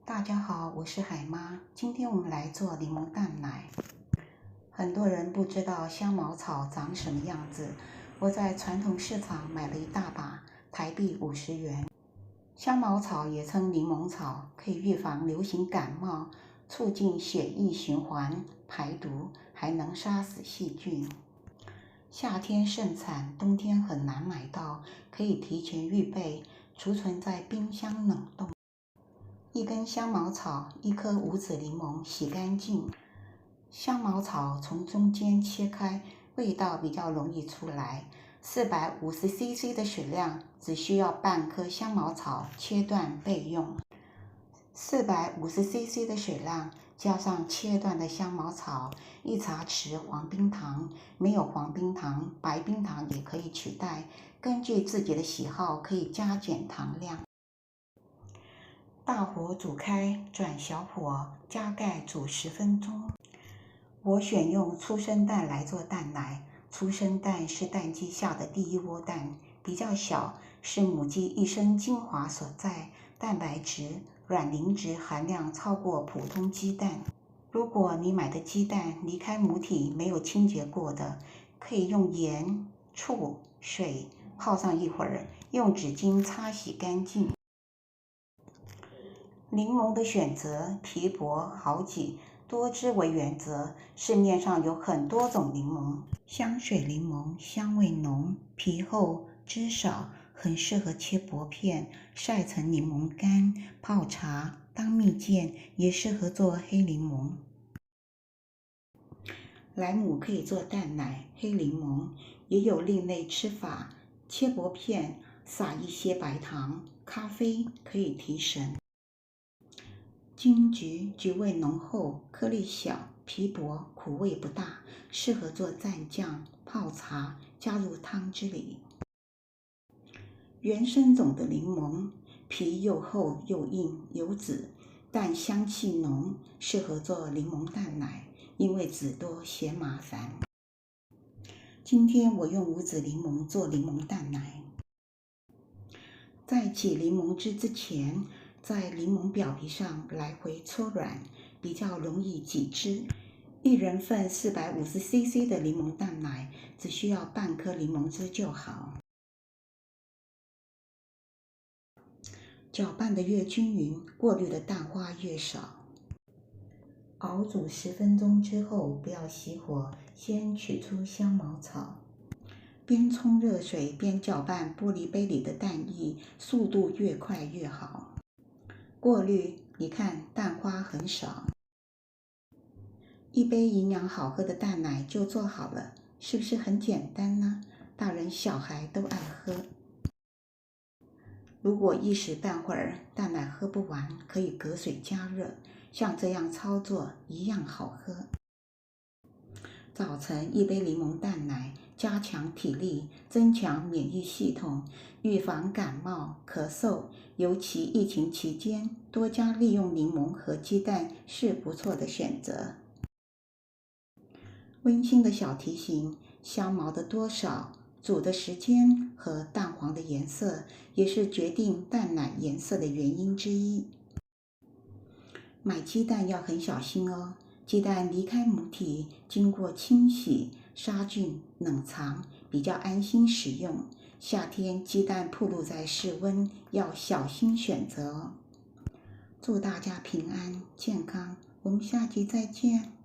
大家好，我是海妈。今天我们来做柠檬蛋奶。很多人不知道香茅草长什么样子，我在传统市场买了一大把，台币50元。香茅草也称柠檬草，可以预防流行感冒，促进血液循环、排毒，还能杀死细菌。夏天盛产，冬天很难买到，可以提前预备，储存在冰箱冷冻。一根香茅草，一颗无籽柠檬，洗干净。香茅草从中间切开，味道比较容易出来。450cc 的水量，只需要半颗香茅草切断备用。450cc 的水量加上切断的香茅草，1茶匙黄冰糖，没有黄冰糖，白冰糖也可以取代，根据自己的喜好可以加减糖量。大火煮开，转小火，加盖煮10分钟。我选用粗生蛋来做蛋奶。粗生蛋是蛋鸡下的第一窝蛋，比较小，是母鸡一生精华所在，蛋白质、卵磷脂含量超过普通鸡蛋。如果你买的鸡蛋离开母体没有清洁过的，可以用盐、醋、水泡上一会儿，用纸巾擦洗干净。柠檬的选择，皮薄好挤，多汁为原则。市面上有很多种柠檬，香水柠檬香味浓，皮厚汁少，很适合切薄片，晒成柠檬干，泡茶当蜜饯，也适合做黑柠檬。莱姆可以做蛋奶，黑柠檬也有另类吃法，切薄片，撒一些白糖，咖啡可以提神。金桔橘味浓厚，颗粒小，皮薄，苦味不大，适合做蘸酱、泡茶，加入汤汁里。原生种的柠檬，皮又厚又硬，有籽，但香气浓，适合做柠檬蛋奶，因为籽多嫌麻烦。今天我用无籽柠檬做柠檬蛋奶。在挤柠檬汁之前，在柠檬表皮上来回搓软，比较容易挤汁。1人份450cc 的柠檬蛋奶，只需要半颗柠檬汁就好。搅拌的越均匀，过滤的蛋花越少。熬煮10分钟之后，不要熄火，先取出香茅草。边冲热水边搅拌玻璃杯里的蛋液，速度越快越好。过滤，你看蛋花很少。一杯营养好喝的蛋奶就做好了，是不是很简单呢？大人小孩都爱喝。如果一时半会儿蛋奶喝不完，可以隔水加热，像这样操作一样好喝。早晨1杯柠檬蛋奶，加强体力，增强免疫系统，预防感冒、咳嗽。尤其疫情期间，多加利用柠檬和鸡蛋是不错的选择。温馨的小提醒：香茅的多少、煮的时间和蛋黄的颜色，也是决定蛋奶颜色的原因之一。买鸡蛋要很小心哦。鸡蛋离开母体，经过清洗、杀菌、冷藏，比较安心使用。夏天鸡蛋暴露在室温，要小心选择哦。祝大家平安健康，我们下集再见。